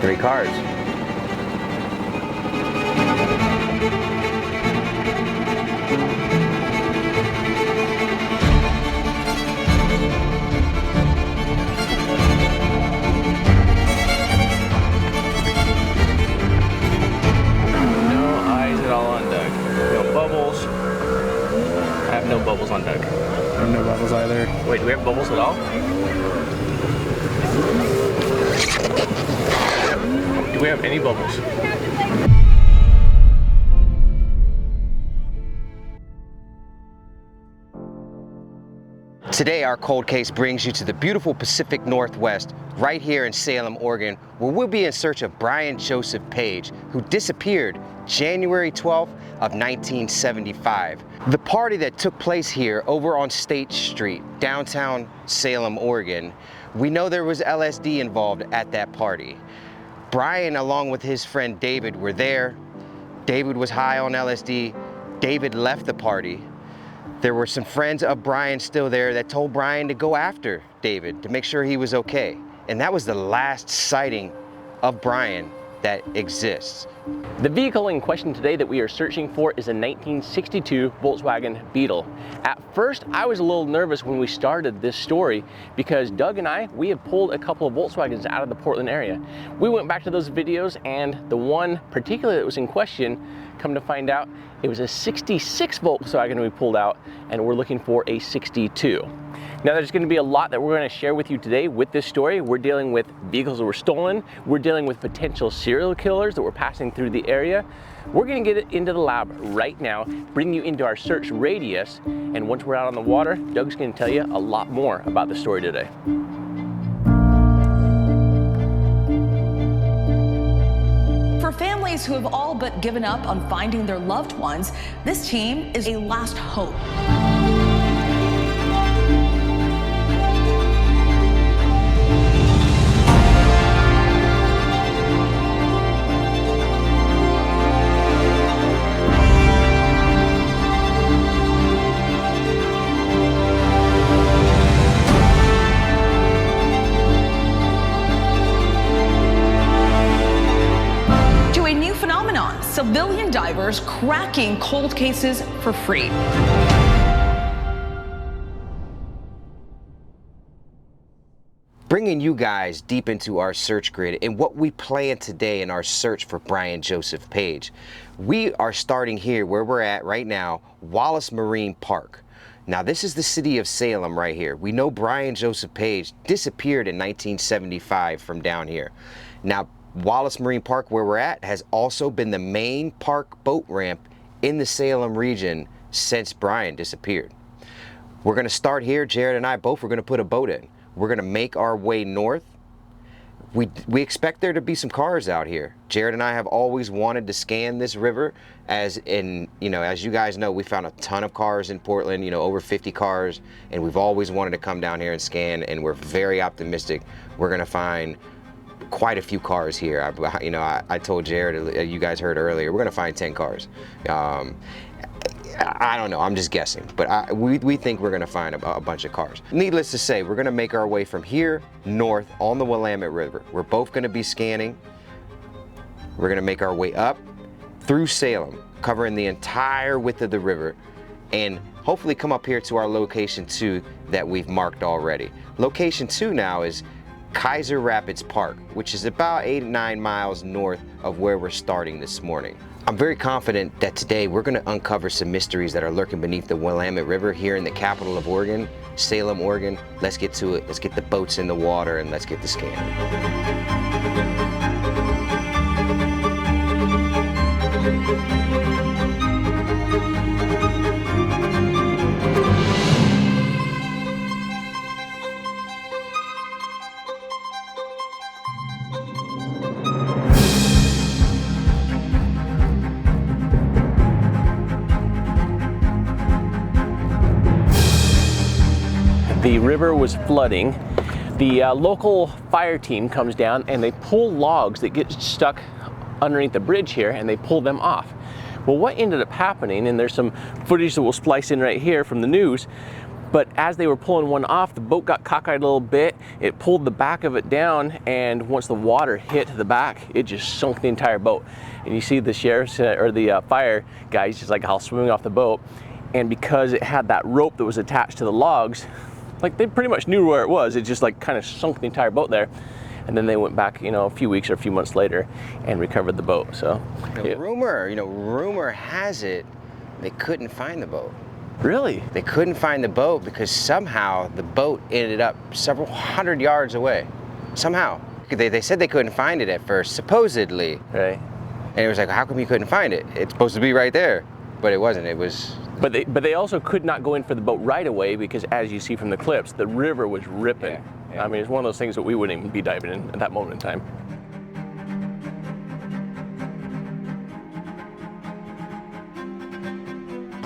3 cars. No bubbles on Doug. I have no bubbles either. Wait, do we have bubbles at all? Do we have any bubbles? Today, our cold case brings you to the beautiful Pacific Northwest, right here in Salem, Oregon, where we'll be in search of Brian Joseph Page, who disappeared January 12th of 1975. The party that took place here over on State Street, downtown Salem, Oregon, we know there was LSD involved at that party. Brian, along with his friend David, were there. David was high on LSD. David left the party. There were some friends of Brian still there that told Brian to go after David to make sure he was okay. And that was the last sighting of Brian that exists. The vehicle in question today that we are searching for is a 1962 Volkswagen Beetle. At first, I was a little nervous when we started this story because Doug and we have pulled a couple of Volkswagens out of the Portland area. We went back to those videos, and the one particularly that was in question, come to find out, it was a 66 Volkswagen we pulled out, and we're looking for a 62. Now, there's going to be a lot that we're going to share with you today with this story. We're dealing with vehicles that were stolen. We're dealing with potential serial killers that were passing through the area. We're going to get into the lab right now, bring you into our search radius, and once we're out on the water, Doug's going to tell you a lot more about the story today. For families who have all but given up on finding their loved ones, this team is a last hope. Civilian divers cracking cold cases for free. Bringing you guys deep into our search grid and what we plan today in our search for Brian Joseph Page. We are starting here where we're at right now, Wallace Marine Park. Now, this is the city of Salem right here. We know Brian Joseph Page disappeared in 1975 from down here. Now, Wallace Marine Park, where we're at, has also been the main park boat ramp in the Salem region since Brian disappeared. We're going to start here. Jared and I both are going to put a boat in. We're going to make our way north. We expect there to be some cars out here. Jared and I have always wanted to scan this river, as in, as you guys know, we found a ton of cars in Portland, over 50 cars, and we've always wanted to come down here and scan, and we're very optimistic we're going to find quite a few cars here. I told Jared, you guys heard earlier, we're going to find 10 cars. I don't know, I'm just guessing, but we think we're going to find a bunch of cars. Needless to say, we're going to make our way from here north on the Willamette River. We're both going to be scanning. We're going to make our way up through Salem, covering the entire width of the river, and hopefully come up here to our location 2 that we've marked already. Location 2 now is Kaiser Rapids Park, which is about 8 to 9 miles north of where we're starting this morning. I'm very confident that today we're going to uncover some mysteries that are lurking beneath the Willamette River here in the capital of Oregon, Salem, Oregon. Let's get to it. Let's get the boats in the water and let's get the scan. The river was flooding. The local fire team comes down and they pull logs that get stuck underneath the bridge here, and they pull them off. Well, what ended up happening, and there's some footage that we'll splice in right here from the news, But as they were pulling one off, the boat got cockeyed a little bit. It pulled the back of it down, and once the water hit the back, it just sunk the entire boat. And you see the sheriff's or the fire guys just like all swimming off the boat. And because it had that rope that was attached to the logs, like they pretty much knew where it was. It just like kind of sunk the entire boat there. And then they went back, you know, a few weeks or a few months later and recovered the boat. So yeah. Rumor has it they couldn't find the boat. Really? They couldn't find the boat because somehow the boat ended up several hundred yards away. Somehow. They said they couldn't find it at first, supposedly. Right. And it was like, how come you couldn't find it? It's supposed to be right there. But it wasn't. It was... But they also could not go in for the boat right away because, as you see from the clips, the river was ripping. Yeah, yeah. I mean, it's one of those things that we wouldn't even be diving in at that moment in time.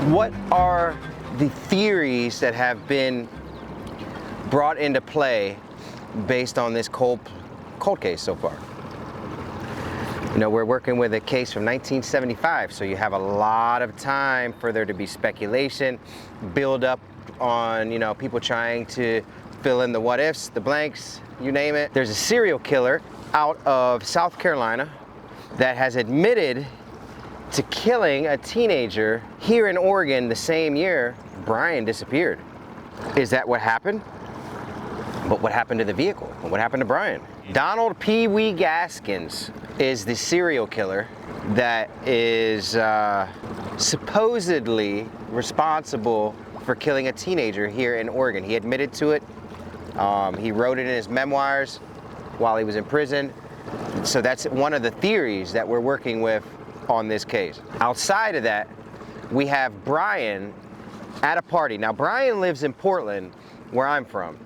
What are the theories that have been brought into play based on this cold case so far? You know, we're working with a case from 1975, so you have a lot of time for there to be speculation, build up on, you know, people trying to fill in the what ifs, the blanks, you name it. There's a serial killer out of South Carolina that has admitted to killing a teenager here in Oregon the same year Brian disappeared. Is that what happened? But what happened to the vehicle? What happened to Brian? Donald Pee Wee Gaskins is the serial killer that is supposedly responsible for killing a teenager here in Oregon. He admitted to it. He wrote it in his memoirs while he was in prison. So that's one of the theories that we're working with on this case. Outside of that, we have Brian at a party. Now, Brian lives in Portland, where I'm from,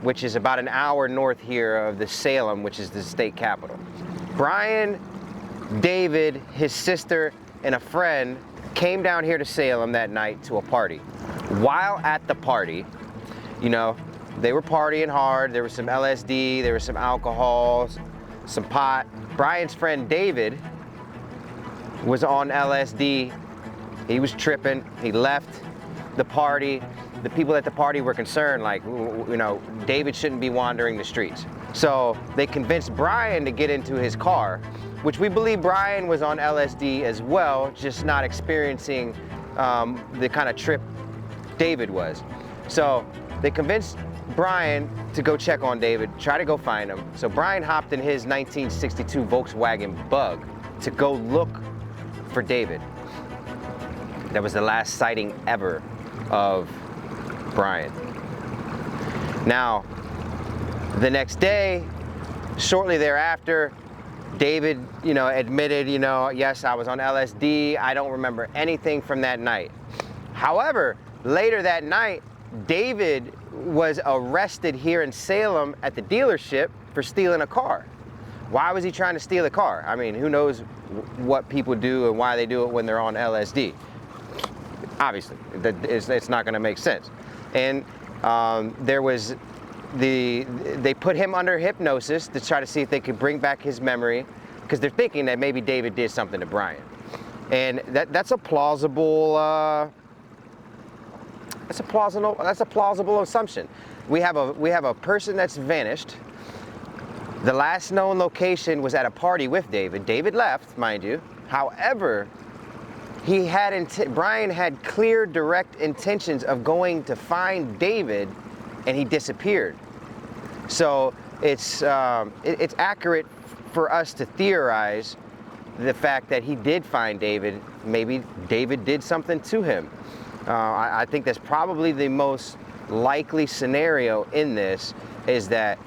which is about an hour north here of the Salem, which is the state capital. Brian, David, his sister, and a friend came down here to Salem that night to a party. While at the party, you know, they were partying hard. There was some LSD, there was some alcohol, some pot. Brian's friend David was on LSD. He was tripping. He left the party. The people at the party were concerned, like, you know, David shouldn't be wandering the streets. So they convinced Brian to get into his car, which we believe Brian was on LSD as well, just not experiencing the kind of trip David was. So they convinced Brian to go check on David, try to go find him. So Brian hopped in his 1962 Volkswagen Bug to go look for David. That was the last sighting ever of Brian. Now, the next day, shortly thereafter, David, you know, admitted, you know, yes, I was on LSD. I don't remember anything from that night. However, later that night, David was arrested here in Salem at the dealership for stealing a car. Why was he trying to steal a car? I mean, who knows what people do and why they do it when they're on LSD? Obviously, it's not going to make sense. And there was they put him under hypnosis to try to see if they could bring back his memory, because they're thinking that maybe David did something to Brian. And that's a plausible assumption. We have a person that's vanished. The last known location was at a party with David. David left, mind you. However, Brian had clear, direct intentions of going to find David, and he disappeared. So it's accurate for us to theorize the fact that he did find David. Maybe David did something to him. I think that's probably the most likely scenario in this, is that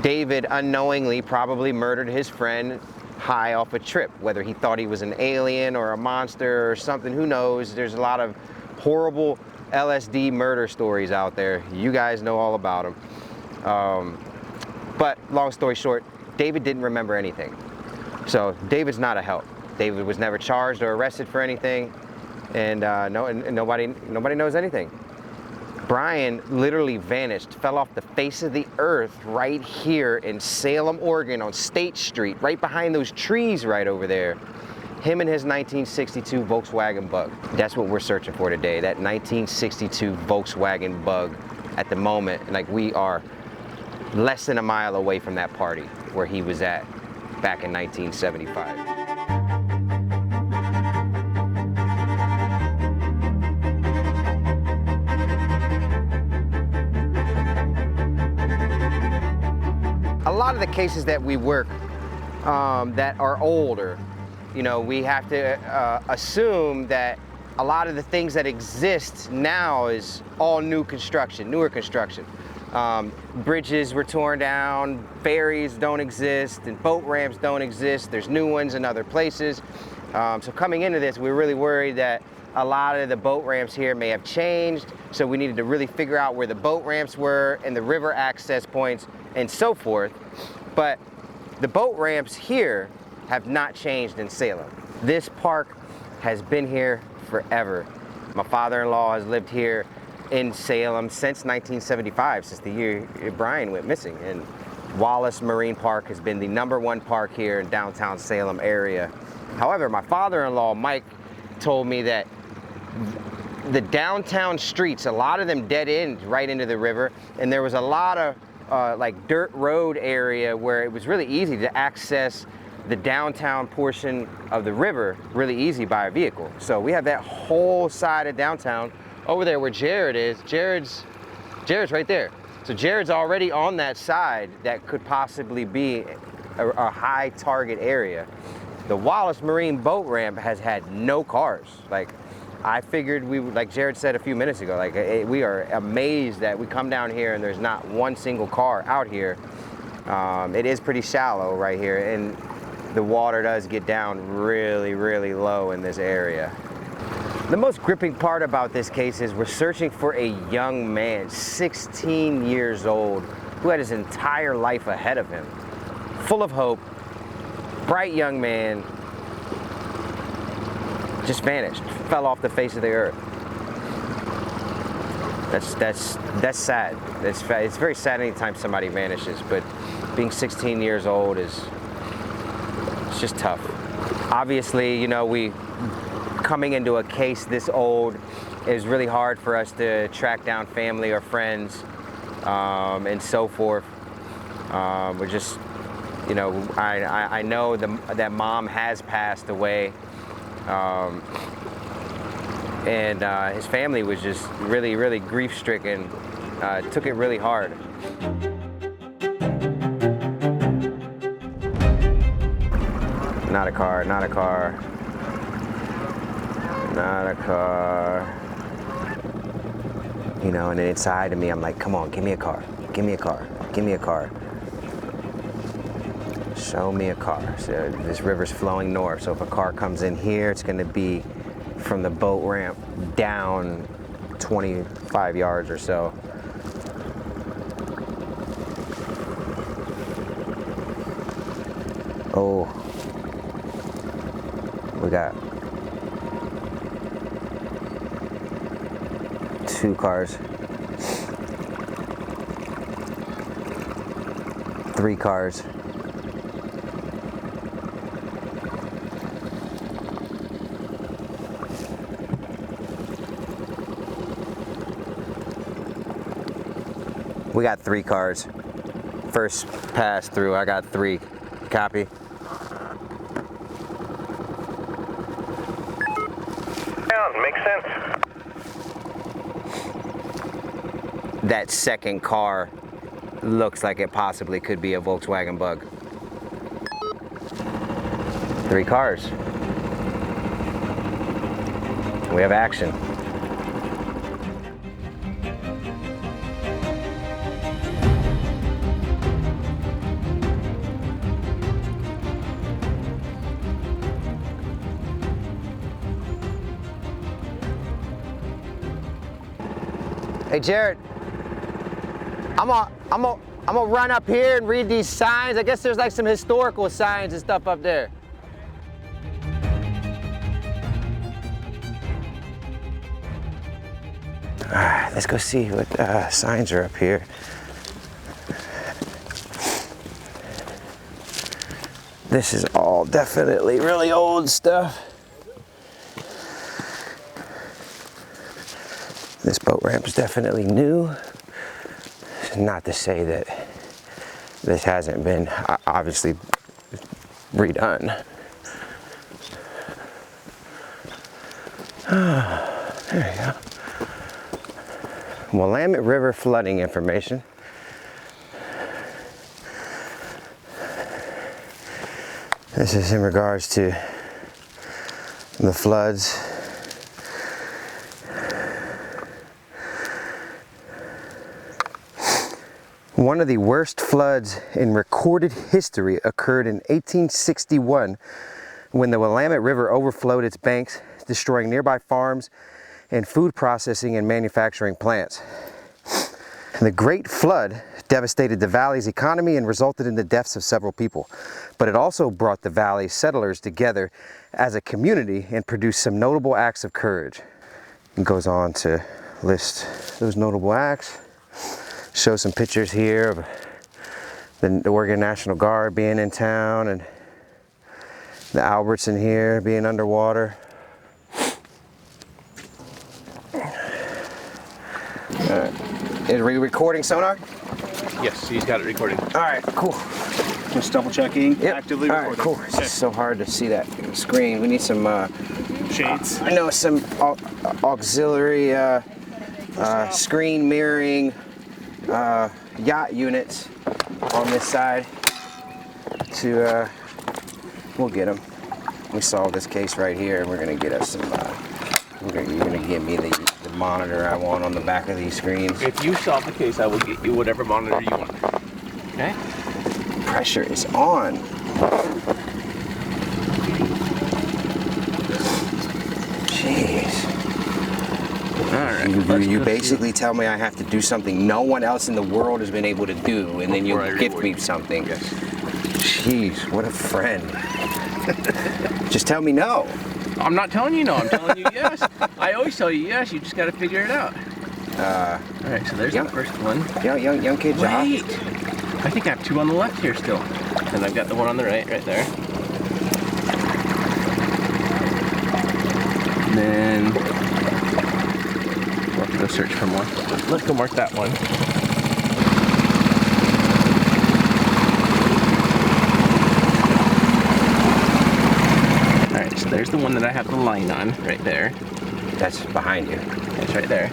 David unknowingly probably murdered his friend high off a trip, whether he thought he was an alien or a monster or something, who knows. There's a lot of horrible LSD murder stories out there. You guys know all about them. But long story short, David didn't remember anything. So David's not a help. David was never charged or arrested for anything, and nobody knows anything. Brian literally vanished, fell off the face of the earth right here in Salem, Oregon on State Street, right behind those trees right over there. him and his 1962 Volkswagen Bug. That's what we're searching for today, that 1962 Volkswagen Bug. At the moment, like, we are less than a mile away from that party where he was at back in 1975. A lot of the cases that we work that are older, you know, we have to assume that a lot of the things that exist now is all new construction, newer construction. Bridges were torn down, ferries don't exist, and boat ramps don't exist. There's new ones in other places. So coming into this, we were really worried that a lot of the boat ramps here may have changed, so we needed to really figure out where the boat ramps were and the river access points and so forth. But the boat ramps here have not changed in Salem. This park has been here forever. My father-in-law has lived here in Salem since 1975, since the year Brian went missing. And Wallace Marine Park has been the #1 park here in downtown Salem area. However, my father-in-law, Mike, told me that the downtown streets, a lot of them dead end right into the river, and there was a lot of like dirt road area where it was really easy to access the downtown portion of the river really easy by a vehicle. So we have that whole side of downtown over there where Jared is. Jared's right there. So Jared's already on that side that could possibly be a high target area. The Wallace Marine boat ramp has had no cars. Like, I figured we would, like Jared said a few minutes ago, like we are amazed that we come down here and there's not one single car out here. It is pretty shallow right here, and the water does get down really, really low in this area. The most gripping part about this case is we're searching for a young man, 16 years old, who had his entire life ahead of him. Full of hope, bright young man, just vanished, fell off the face of the earth. That's sad. It's very sad anytime somebody vanishes, but being 16 years old it's just tough. Obviously, you know, coming into a case this old, it was really hard for us to track down family or friends and so forth. We're just, you know, I know that mom has passed away, and his family was just really, really grief-stricken. Took it really hard. Not a car, not a car. Not a car. You know, and then inside of me, I'm like, come on, give me a car. Give me a car. Give me a car. Show me a car. So this river's flowing north, so if a car comes in here, it's gonna be from the boat ramp down 25 yards or so. Oh, we got 2 cars, 3 cars. We got 3 cars. First pass through, I got 3. Copy. Yeah, makes sense. That second car looks like it possibly could be a Volkswagen Bug. 3 cars. We have action. Hey Jared, I'm gonna run up here and read these signs. I guess there's like some historical signs and stuff up there. All right, let's go see what signs are up here. This is all definitely really old stuff. This boat ramp is definitely new. Not to say that this hasn't been obviously redone. There you go. Willamette River flooding information. This is in regards to the floods. One of the worst floods in recorded history occurred in 1861 when the Willamette River overflowed its banks, destroying nearby farms and food processing and manufacturing plants. The Great Flood devastated the valley's economy and resulted in the deaths of several people. But it also brought the valley's settlers together as a community and produced some notable acts of courage. It goes on to list those notable acts. Show some pictures here of the Oregon National Guard being in town and the Albertson here being underwater. Is we recording sonar? Yes, he's got it recording. All right, cool. Just double checking, Yep. actively All right, recording. cool. It's just so hard to see that screen. We need some Shades. I know some auxiliary screen mirroring yacht units on this side to we'll get them. We solved this case right here, and we're gonna get us some. You're gonna give me the monitor I want on the back of these screens. If you solve the case, I will get you whatever monitor you want. Okay? Pressure is on. Jeez. All right. You basically tell me I have to do something no one else in the world has been able to do, and then you Before I gift reward me you. something. Yes. Jeez, what a friend. Just tell me no. I'm not telling you no, I'm telling you yes. I always tell you yes, you just gotta figure it out. All right, so there's yeah. the first one. Young kid job. Wait, I think I have two on the left here still. And I've got the one on the right there. And then we'll have to go search for more. Let's go mark that one. All right, so there's the one that I have the line on right there. That's behind you. It's right there.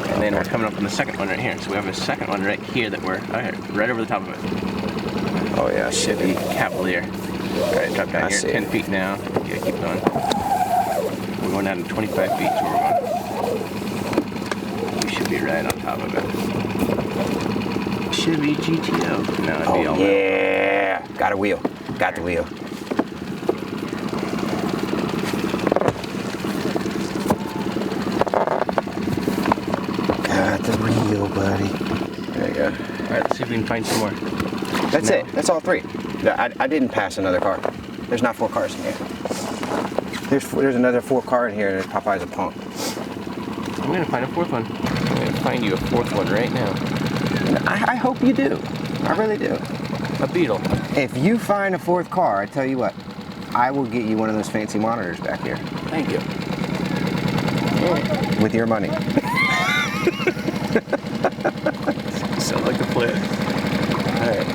And then we're coming up on the second one right here. So we have a second one right here that we're right over the top of it. Oh yeah, Chevy Cavalier. All right, drop down I here see. at 10 feet now. Yeah, keep going. We're going down to 25 feet, so we're going. We should be right on top of it. Chevy GTO. No, it'd be all yeah. Got a wheel. Got the wheel. Got the wheel, buddy. There you go. All right, let's see if we can find some more. That's No. it. That's all three. I didn't pass another car. There's not 4 cars in here. There's another 4 car in here, and Popeye's a punk. I'm gonna find a fourth one. I'm gonna find you a fourth one right now. I hope you do. I really do. A Beetle. If you find a 4th car, I tell you what, I will get you one of those fancy monitors back here Thank you. with your money. Sounds like a plan. All right.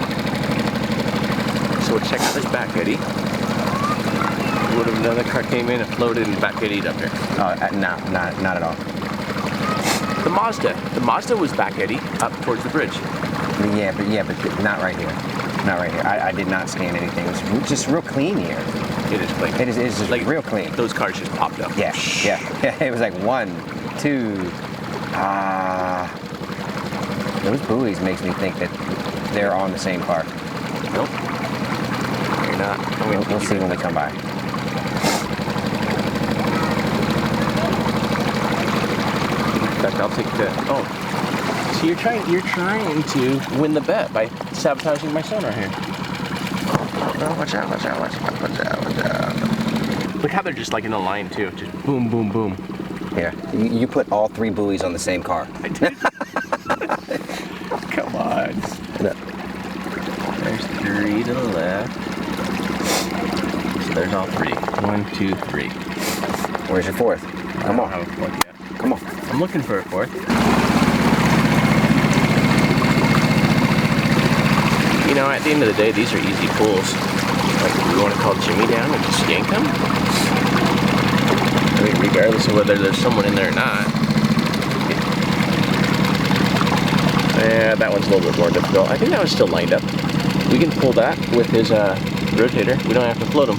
So we'll check out this back eddy. What if another car came in and floated and back eddied up here? No, not at all. The Mazda was back eddy up towards the bridge. Yeah, but not right here. Not right here. I did not scan anything. It was just real clean here. It is clean. It is just Like, real clean. Those cars just popped up. Yeah. It was like 1, 2. Those buoys makes me think that they're on the same car. Nope. You're not. We'll see when we come by. In fact, I'll take the. Oh, so you're trying to win the bet by sabotaging my sonar here. Oh, watch out. Look how they're just like in a line too. Just boom, boom, boom. Here, you put all 3 buoys on the same car. I did. Come on. Look. There's 3 to the left. So there's all three. 1, 2, 3. Where's your fourth? Come on. I don't have a fourth yet. Come on. I'm looking for a fourth. You know, at the end of the day, these are easy pulls. Like, if we want to call Jimmy down and just yank him, I mean, regardless of whether there's someone in there or not. Yeah, that one's a little bit more difficult. I think that one's still lined up. We can pull that with his rotator. We don't have to float him.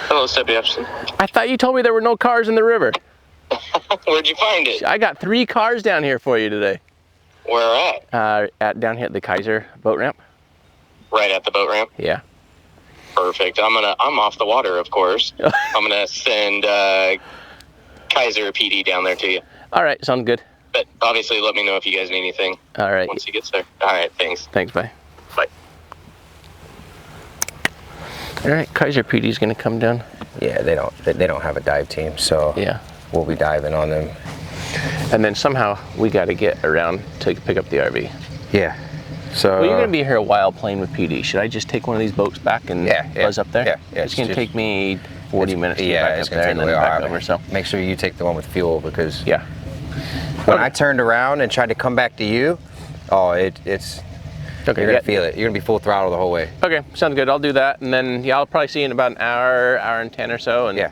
Hello, Step Jefferson. I thought you told me there were no cars in the river. Where'd you find it? I got 3 cars down here for you today. Where at? Down here at the Kaiser boat ramp. Right at the boat ramp. Yeah. Perfect. I'm off the water, of course. I'm gonna send Kaiser PD down there to you. All right, sounds good. But obviously, let me know if you guys need anything. All right. Once he gets there. All right. Thanks. Thanks, bye. Bye. All right, Kaiser PD's gonna come down. Yeah, they don't have a dive team, so Yeah. we'll be diving on them. And then somehow we got to get around to pick up the RV. Yeah. So. Well, you're gonna be here a while playing with PD. Should I just take one of these boats back and buzz up there? Yeah. It's gonna take me 40 minutes to get back it's up gonna there take and then a back while. over. So Make sure you take the one with fuel because yeah. when I turned around and tried to come back to you, it's Okay. you're gonna feel it. You're gonna be full throttle the whole way. Okay, sounds good. I'll do that, and then I'll probably see you in about an hour and 10 or so, and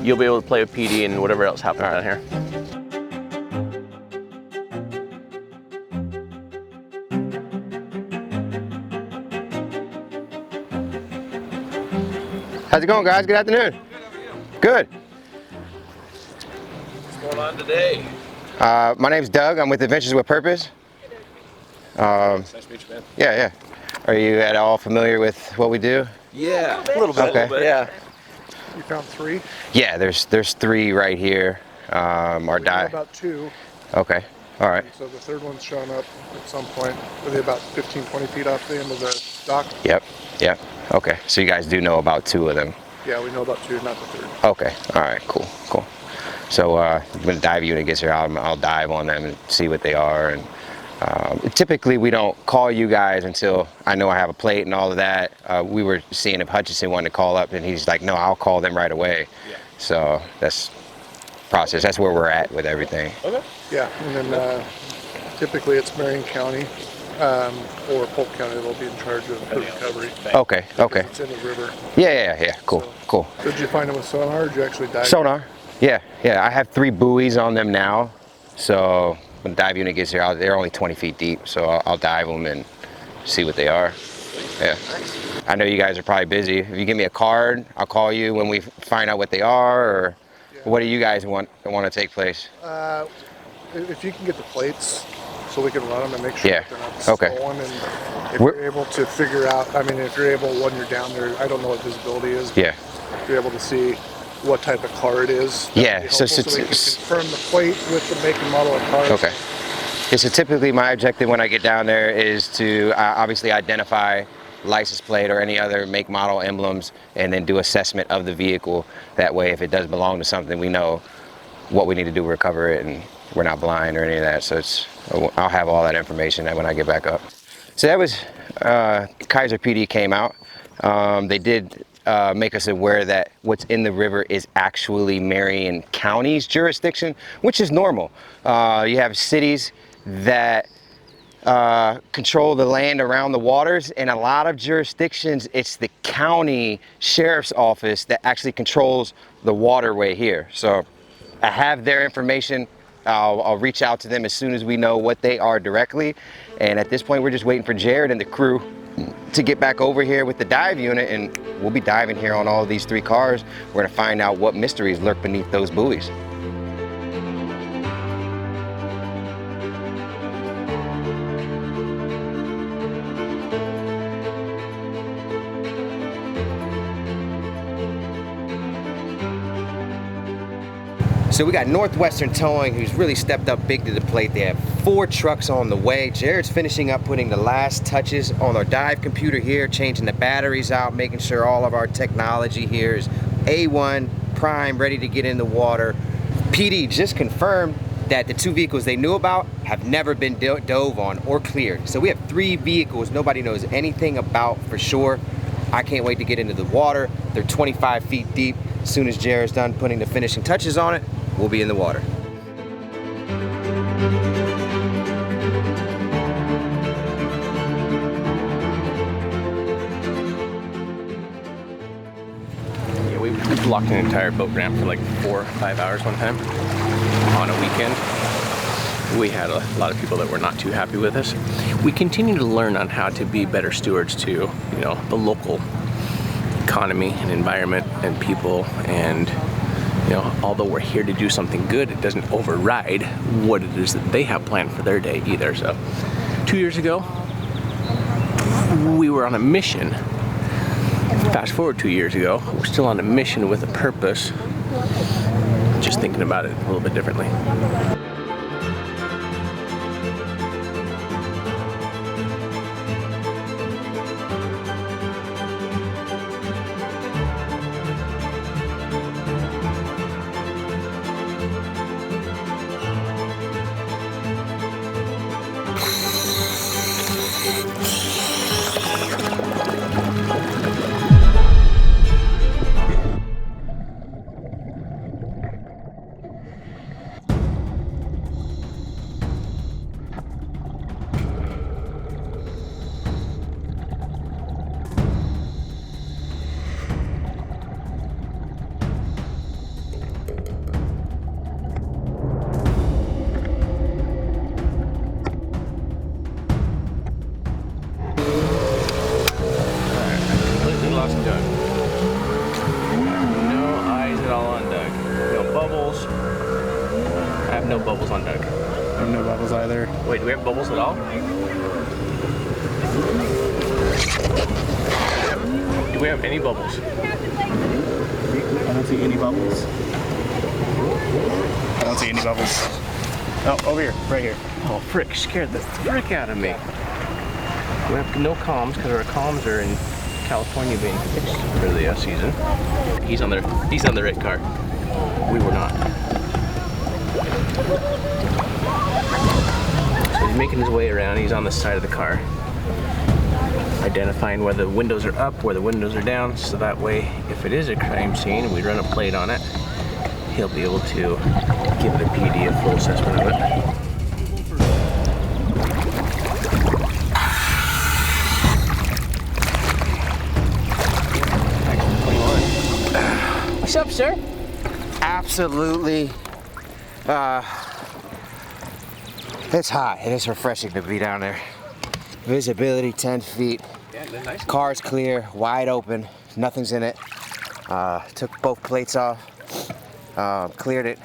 you'll be able to play with PD and whatever else happens down here. How's it going, guys? Good afternoon. Good. What's going on today? My name's Doug. I'm with Adventures with Purpose. Nice to meet you, man. Yeah. Are you at all familiar with what we do? Yeah, a little bit. Okay. Yeah. You found 3? Yeah, there's 3 right here. Our dive. About 2. Okay. All right. So the third one's showing up at some point. Are they about 15, 20 feet off the end of the dock? Yep. Okay. So you guys do know about 2 of them. Yeah, we know about 2, not the third. Okay. All right. Cool. So when the dive unit gets here, I'll dive on them and see what they are. And typically we don't call you guys until I know I have a plate and all of that. We were seeing if Hutchinson wanted to call up, and he's like, "No, I'll call them right away." Yeah. So that's process. That's where we're at with everything. Okay. Yeah, and then typically it's Marion County or Polk County that'll be in charge of the recovery. Okay. It's in the river. Yeah. Cool. So did you find them with sonar, or did you actually dive? Sonar. Yeah. I have 3 buoys on them now. So when the dive unit gets here, they're only 20 feet deep. So I'll dive them and see what they are. Yeah. I know you guys are probably busy. If you give me a card, I'll call you when we find out what they are. Or what do you guys want to take place? If you can get the plates, so we can run them and make sure that they're not stolen. And if you're able to figure out, if you're able, when you're down there, I don't know what visibility is. But if you're able to see what type of car it is. Yeah. So we can confirm the plate with the make and model of cars. Okay. Yeah, so typically my objective when I get down there is to obviously identify license plate or any other make, model, emblems, and then do assessment of the vehicle. That way, if it does belong to something, we know what we need to do to recover it, and we're not blind or any of that. So I'll have all that information when I get back up. So that was Kaiser PD came out. They did make us aware that what's in the river is actually Marion County's jurisdiction, which is normal. You have cities that control the land around the waters. In a lot of jurisdictions, it's the county sheriff's office that actually controls the waterway here. So I have their information. I'll reach out to them as soon as we know what they are directly. And at this point, we're just waiting for Jared and the crew to get back over here with the dive unit, and we'll be diving here on all of these 3 cars. We're gonna find out what mysteries lurk beneath those buoys. So we got Northwestern Towing, who's really stepped up big to the plate. They have 4 trucks on the way. Jared's finishing up putting the last touches on our dive computer here, changing the batteries out, making sure all of our technology here is A1, prime, ready to get in the water. PD just confirmed that the 2 vehicles they knew about have never been dove on or cleared. So we have 3 vehicles nobody knows anything about for sure. I can't wait to get into the water. They're 25 feet deep. As soon as Jared's done putting the finishing touches on it, we'll be in the water. Yeah, we blocked an entire boat ramp for like 4 or 5 hours one time on a weekend. We had a lot of people that were not too happy with us. We continue to learn on how to be better stewards to, you know, the local economy and environment and people, and you know, although we're here to do something good, it doesn't override what it is that they have planned for their day either. So 2 years ago, we were on a mission. Fast forward 2 years ago, we're still on a mission with a purpose, just thinking about it a little bit differently. No bubbles on Doug. I have no bubbles either. Wait, do we have bubbles at all? Do we have any bubbles? I don't see any bubbles. I don't see any bubbles. Oh, over here, right here. Oh, frick, scared the frick out of me. We have no comms because our comms are in California being fixed for the season. He's on the right car. We were not. So he's making his way around. He's on the side of the car, identifying where the windows are up, where the windows are down, so that way if it is a crime scene, we run a plate on it, he'll be able to give the PD a full assessment of it. What's up, sir? Absolutely. It's hot. It is refreshing to be down there. Visibility 10 feet. Yeah, nice. Car's clear, wide open. Nothing's in it. Took both plates off. Cleared it.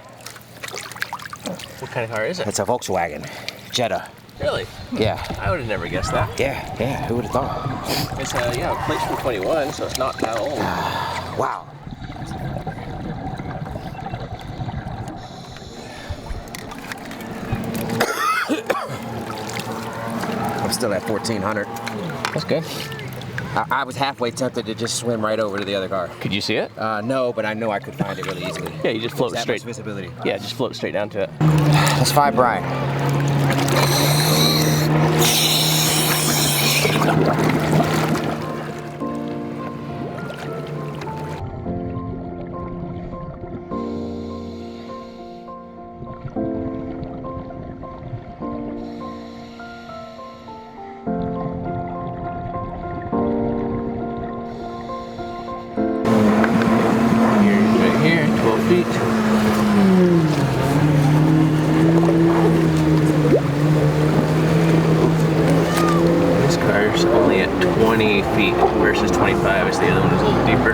What kind of car is it? It's a Volkswagen Jetta. Really? Yeah. I would have never guessed that. Yeah. Who would have thought? It's plates from 21, so it's not that old. Wow. I'm still at 1400. That's good. I was halfway tempted to just swim right over to the other car. Could you see it? No, but I know I could find it really easily. Yeah, you just float There's that straight. much visibility. Yeah, just float straight down to it. Let's find Brian. Here, 12 feet. This car's only at 20 feet versus 25 as the other one is a little deeper.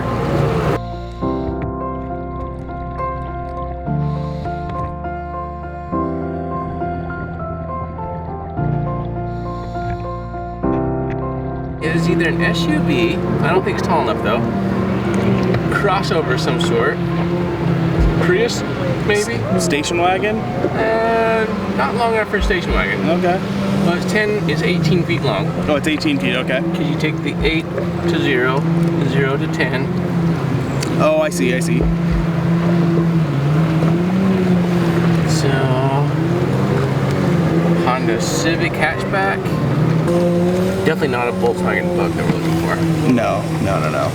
It is either an SUV, I don't think it's tall enough though, crossover of some sort, Prius, maybe? Station wagon? Not long enough for a station wagon. Okay. Well, it's 18 feet long. Oh, it's 18 feet, okay. Because you take the 8 to 0, 0 to 10. Oh, I see, I see. So, Honda Civic hatchback. Definitely not a Volkswagen Bug that we're looking for. No, no, no, no.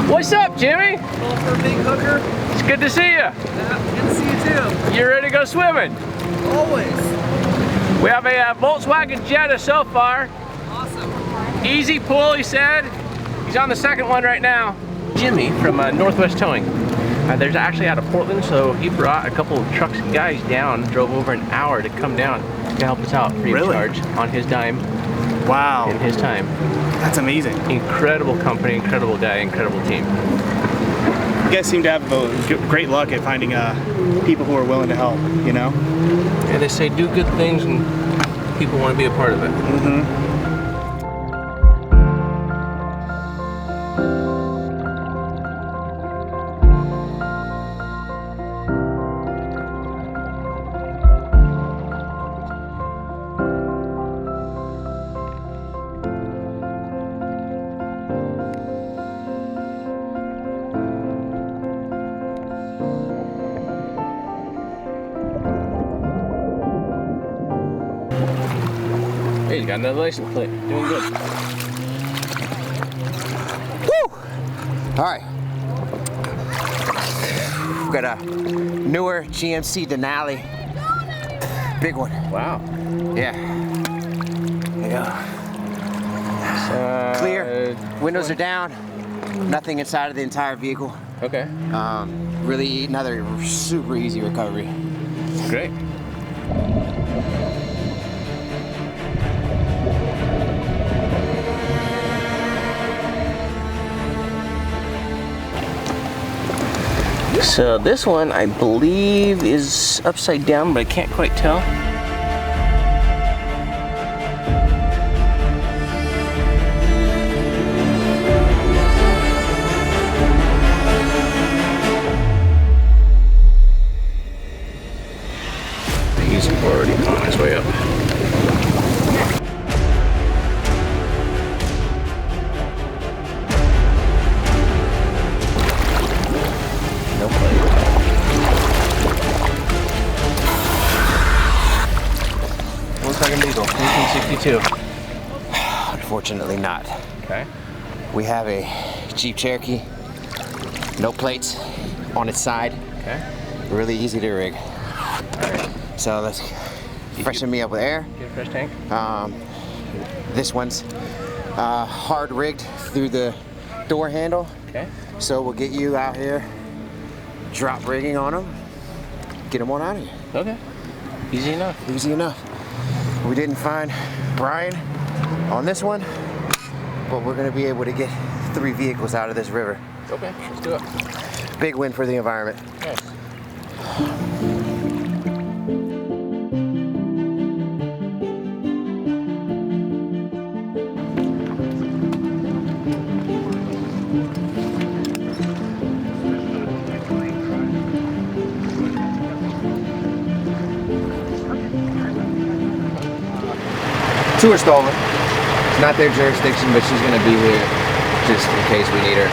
What's up, Jimmy? All for a big hooker. It's good to see you. Yeah, good to see you too. You ready to go swimming? Always. We have a Volkswagen Jetta so far. Awesome. Easy pull, he said. He's on the second one right now. Jimmy from Northwest Towing. There's actually out of Portland, so he brought a couple of trucks and guys down, drove over an hour to come down to help us out free of charge on his dime. Wow. In his time. That's amazing. Incredible company, incredible guy, incredible team. You guys seem to have great luck at finding people who are willing to help, you know? And they say do good things and people want to be a part of it. Mm-hmm. Hey, you got another license plate. Doing good. Woo! All right. We've got a newer GMC Denali. Big one. Wow. Yeah. There you go. Clear. Windows are down. Nothing inside of the entire vehicle. Okay. Really another super easy recovery. Great. So this one, I believe, is upside down, but I can't quite tell. He's already on his way up. Volkswagen Beetle, 1962. Unfortunately not. Okay. We have a Jeep Cherokee, no plates on its side. Okay. Really easy to rig. So let's freshen me up with air. Get a fresh tank. This one's hard rigged through the door handle. Okay. So we'll get you out here, drop rigging on them, get them on out of here. Okay. Easy enough. Easy enough. We didn't find Brian on this one, but we're gonna be able to get 3 vehicles out of this river. Okay, let's do it. Big win for the environment. Nice. Two are stolen. It's not their jurisdiction, but she's gonna be here just in case we need her.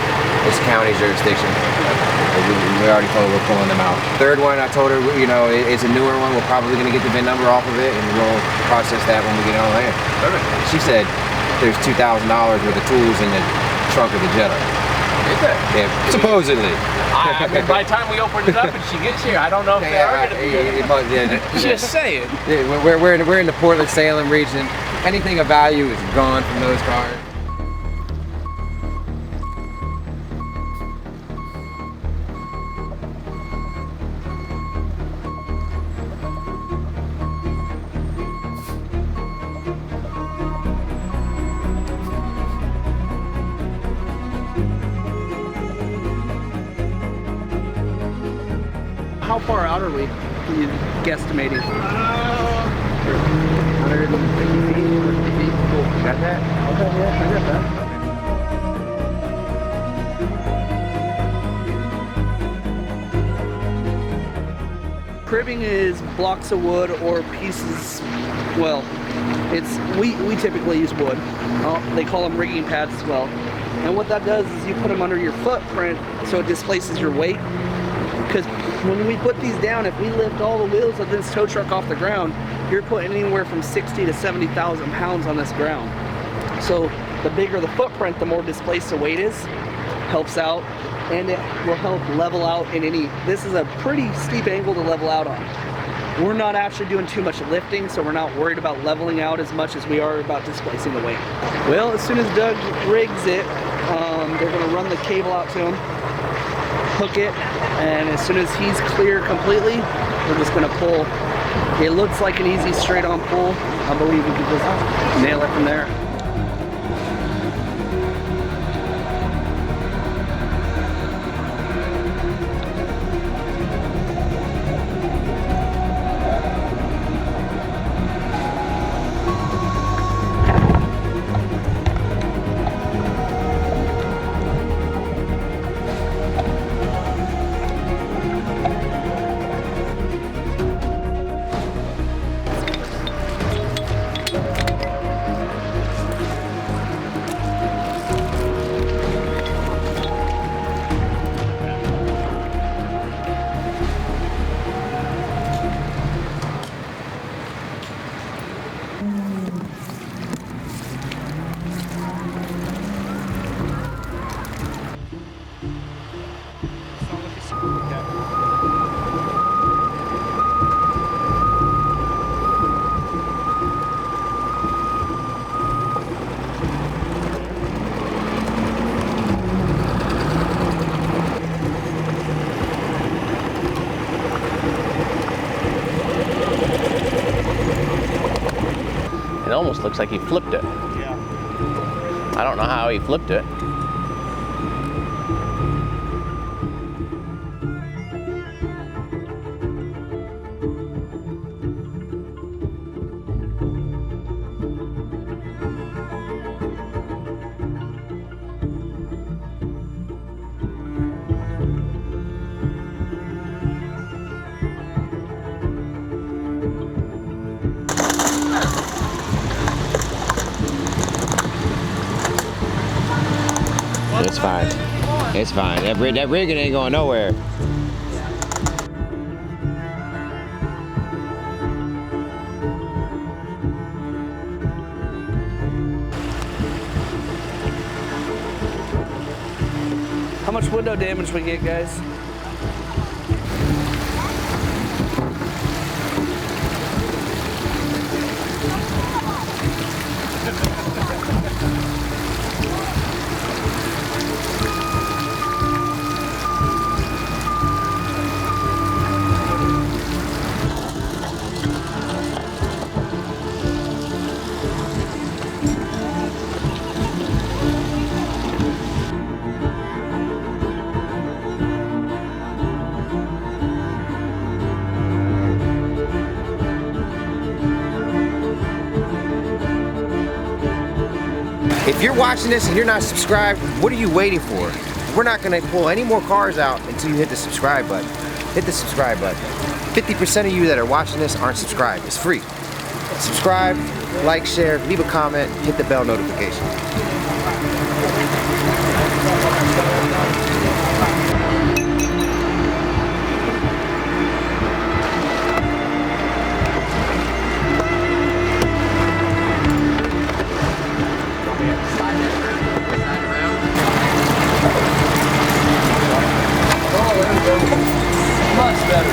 It's county jurisdiction. We already told her we're pulling them out. Third one, I told her, you know, it's a newer one. We're probably gonna get the VIN number off of it, and we'll process that when we get it on land. Perfect. She said there's $2,000 worth of tools in the trunk of the Jetta. Is there? Yeah, supposedly. I mean, by the time we open it up and she gets here, I don't know if they are going to be. Just saying. Yeah, we're in the Portland, Salem region. Anything of value is gone from those cars. How far out are we? You guesstimating? 150 150 feet, 150 feet. Cool. You got that? Okay, yeah, I got that. Cribbing is blocks of wood or pieces, well, we typically use wood. They call them rigging pads as well. And what that does is you put them under your footprint so it displaces your weight. Because when we put these down, if we lift all the wheels of this tow truck off the ground, you're putting anywhere from 60 to 70,000 pounds on this ground. So the bigger the footprint, the more displaced the weight is. Helps out, and it will help level out in any, this is a pretty steep angle to level out on. We're not actually doing too much lifting, so we're not worried about leveling out as much as we are about displacing the weight. Well, as soon as Doug rigs it, they're gonna run the cable out to him, hook it, and as soon as he's clear completely, we're just gonna pull. It looks like an easy straight on pull. I believe we can just nail it from there. It almost looks like he flipped it. Yeah. I don't know how he flipped it. It's fine. It's fine. That rigging ain't going nowhere. How much window damage we get, guys? If you're watching this and you're not subscribed, what are you waiting for? We're not gonna pull any more cars out until you hit the subscribe button. Hit the subscribe button. 50% of you that are watching this aren't subscribed. It's free. Subscribe, like, share, leave a comment, hit the bell notification. Much better.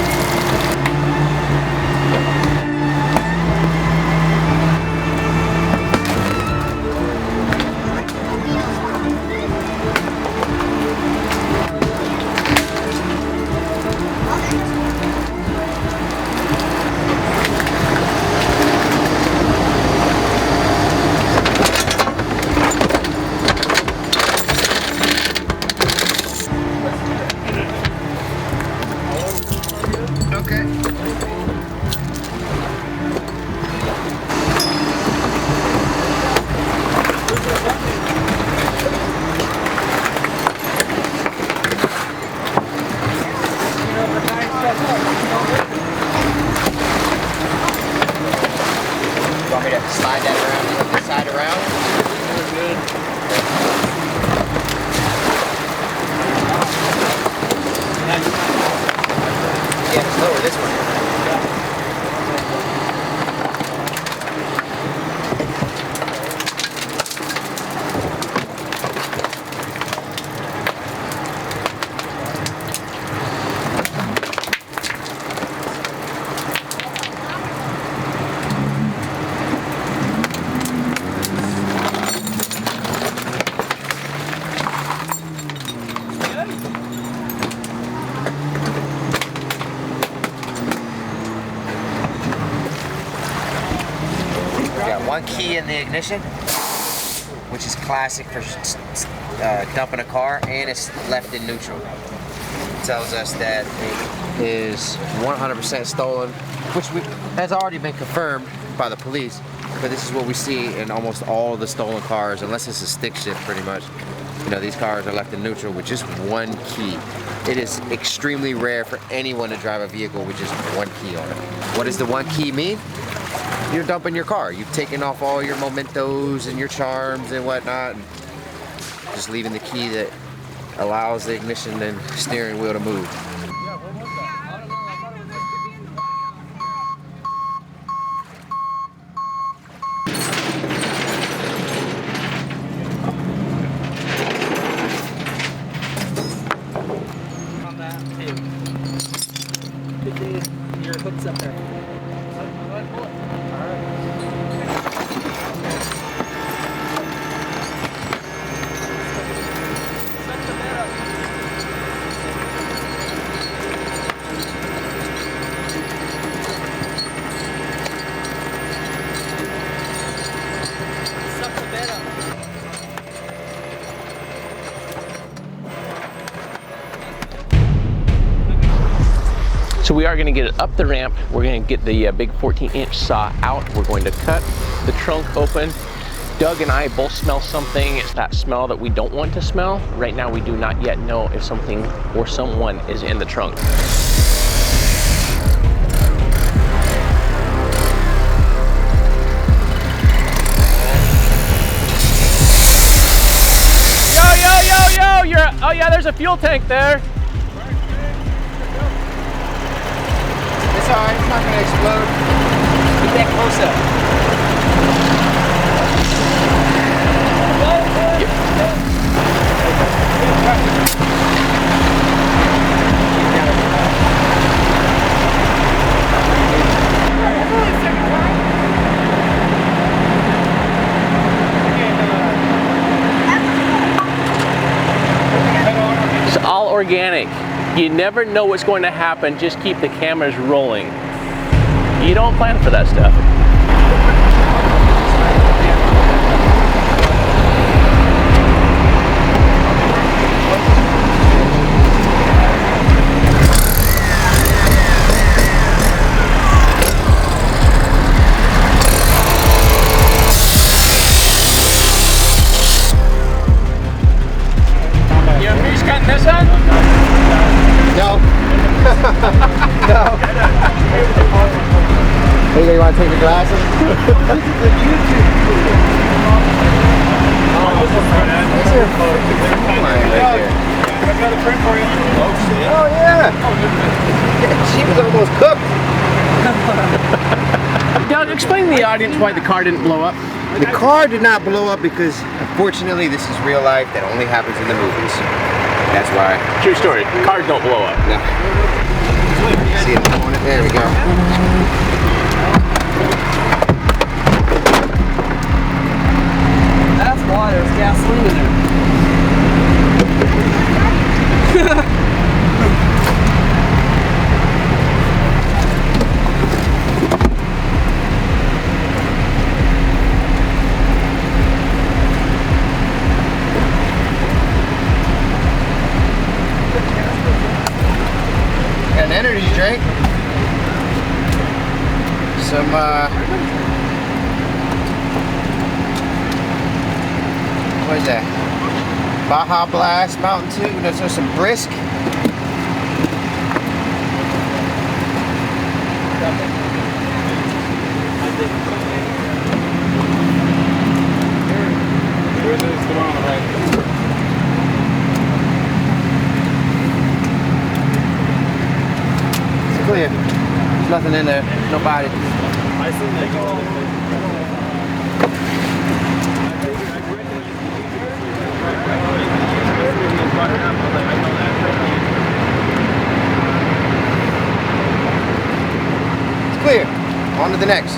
one key in the ignition, which is classic for dumping a car, and it's left in neutral. It tells us that it is 100% stolen, which has already been confirmed by the police, but this is what we see in almost all of the stolen cars, unless it's a stick shift pretty much. You know, these cars are left in neutral with just one key. It is extremely rare for anyone to drive a vehicle with just one key on it. What does the one key mean? You're dumping your car. You've taken off all your mementos and your charms and whatnot, and just leaving the key that allows the ignition and steering wheel to move. On that too. Your hook's up there. So we are going to get it up the ramp. We're going to get the big 14-inch saw out. We're going to cut the trunk open. Doug and I both smell something. It's that smell that we don't want to smell. Right now we do not yet know if something or someone is in the trunk. Oh yeah, there's a fuel tank there. It's alright, it's not gonna explode. Get that close up. It's all organic. You never know what's going to happen. Just keep the cameras rolling. You don't plan for that stuff. You have fish cutting this one? No. No. Hey, you want to take your glasses? Oh yeah. She was almost cooked. Doug, explain to the audience why the car didn't blow up. The car did not blow up because, unfortunately, this is real life. That only happens in the movies. That's why. True story. Cars don't blow up. No. See it on it? There we go. That's why there's gasoline in there. Got an energy drink. Some what is that? Baja Blast Mountain Dew. There's some Brisk. It's clear. There's nothing in there. Nobody. It's clear. On to the next.